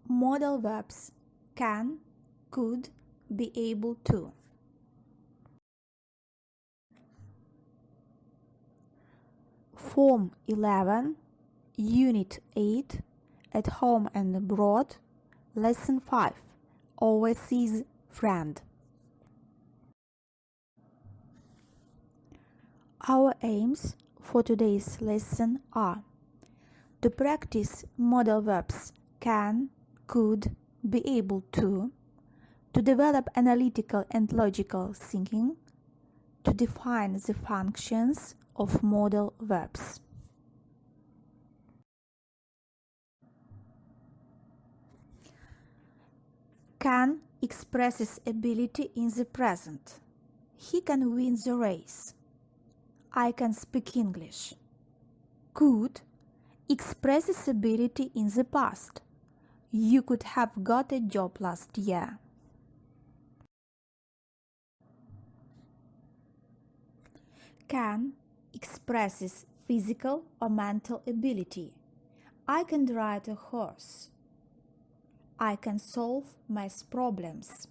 Modal verbs can, could, be able to. Form 11, Unit 8, At Home and Abroad, Lesson 5, Overseas Friend. Our aims for today's lesson are to practice modal verbs can, could, be able to develop analytical and logical thinking, to define the functions of modal verbs. Can expresses ability in the present. He can win the race. I can speak English. Could expresses ability in the past. You could have got a job last year. Can expresses physical or mental ability. I can ride a horse. I can solve math problems.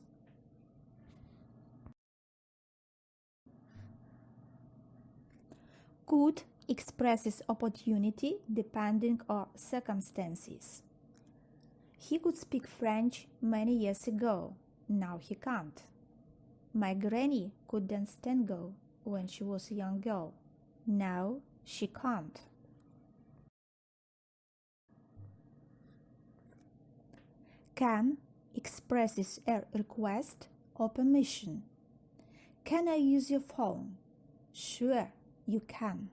Could expresses opportunity depending on circumstances. He could speak French many years ago. Now he can't. My granny could dance tango when she was a young girl. Now she can't. Can expresses a request or permission. Can I use your phone? Sure, you can.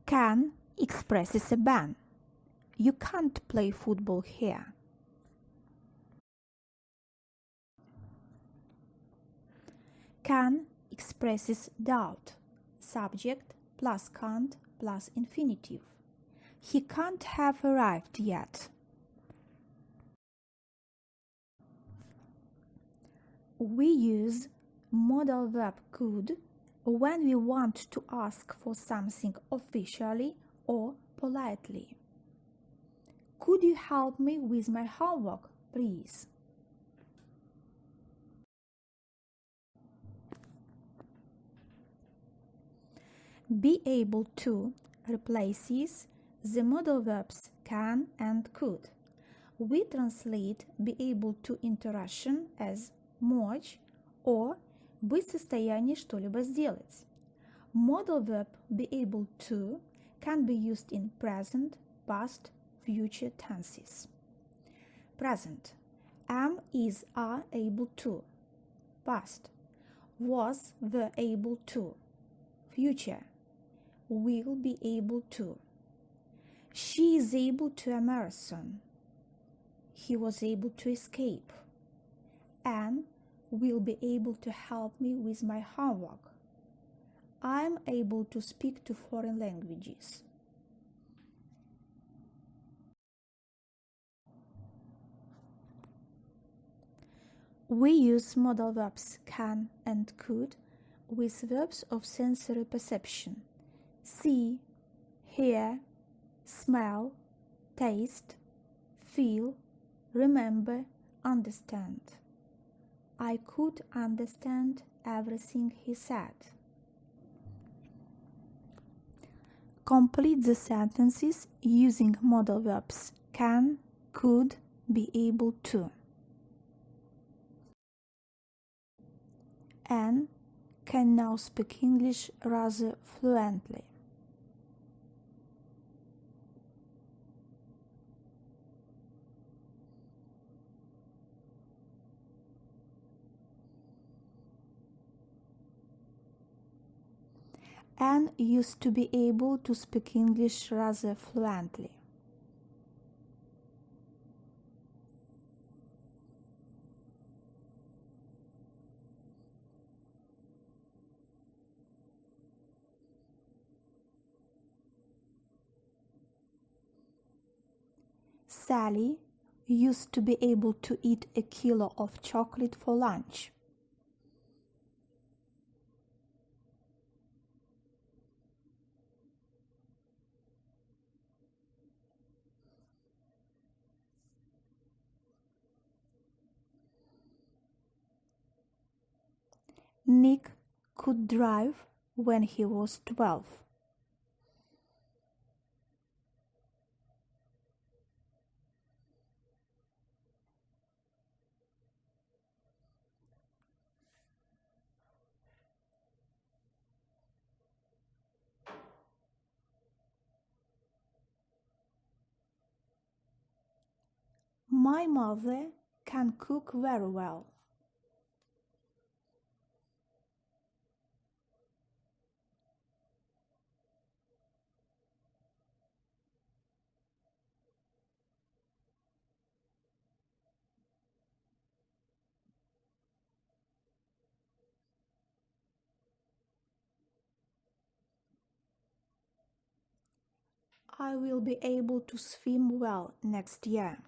Can expresses a ban. You can't play football here. Can expresses doubt. Subject plus can't plus infinitive. He can't have arrived yet. We use modal verb could when we want to ask for something officially or politely. Could you help me with my homework, please? Be able to replaces the modal verbs can and could. We translate be able to into Russian as мочь or быть в состоянии что-либо сделать. Modal verb be able to can be used in present, past, future tenses. Present. Am, is, are able to. Past. Was, were able to. Future. Will be able to. She is able to a marathon. He was able to escape. Anne will be able to help me with my homework. I am able to speak to foreign languages. We use modal verbs can and could with verbs of sensory perception. See, hear, smell, taste, feel, remember, understand. I could understand everything he said. Complete the sentences using modal verbs can, could, be able to. Anne can now speak English rather fluently. Anne used to be able to speak English rather fluently. Sally used to be able to eat a kilo of chocolate for lunch. Nick could drive when he was 12. My mother can cook very well. I will be able to swim well next year.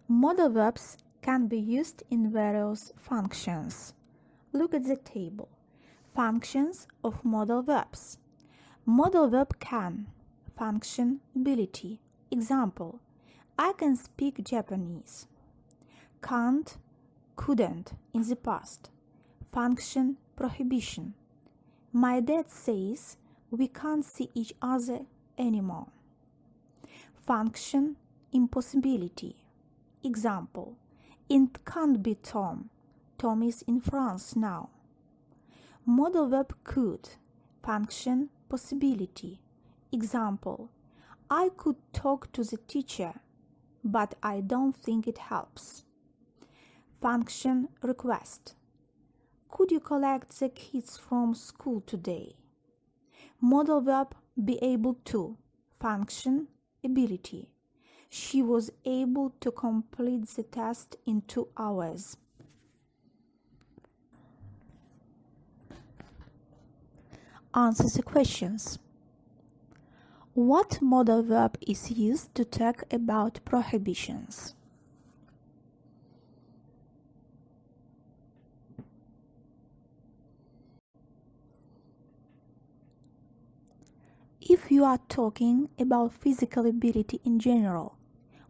Modal verbs can be used in various functions. Look at the table. Functions of modal verbs. Modal verb can. Function ability. Example: I can speak Japanese. Can't, couldn't in the past. Function prohibition. My dad says we can't see each other anymore. Function impossibility. Example: it can't be Tom. Tom is in France now. Modal verb could. Function possibility. Example: I could talk to the teacher, but I don't think it helps. Function request. Could you collect the kids from school today? Modal verb be able to. Function ability. She was able to complete the test in 2 hours. Answer the questions. What modal verb is used to talk about prohibitions? If you are talking about physical ability in general,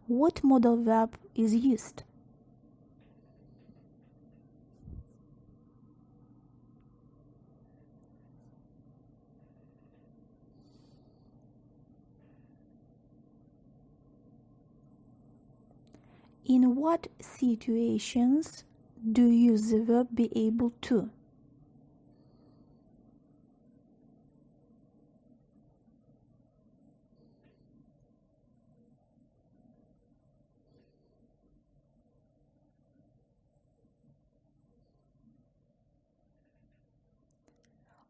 what modal verb is used? In what situations do you use the verb be able to?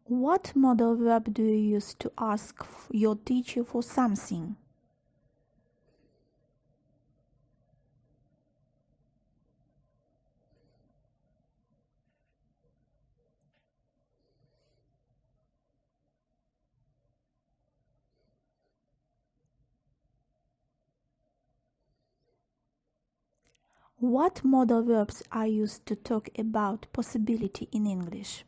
What modal verb do you use to ask your teacher for something? What modal verbs are used to talk about possibility in English?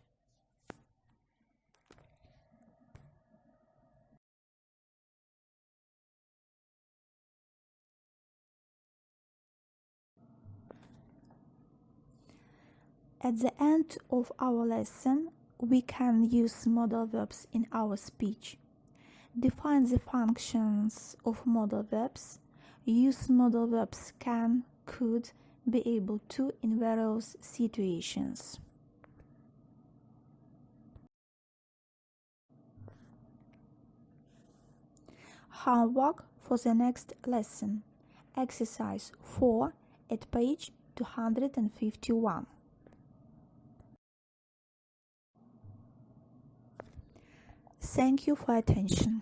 At the end of our lesson, we can use modal verbs in our speech. Define the functions of modal verbs. Use modal verbs can, could, be able to in various situations. Homework for the next lesson. Exercise 4 at page 251. Thank you for attention.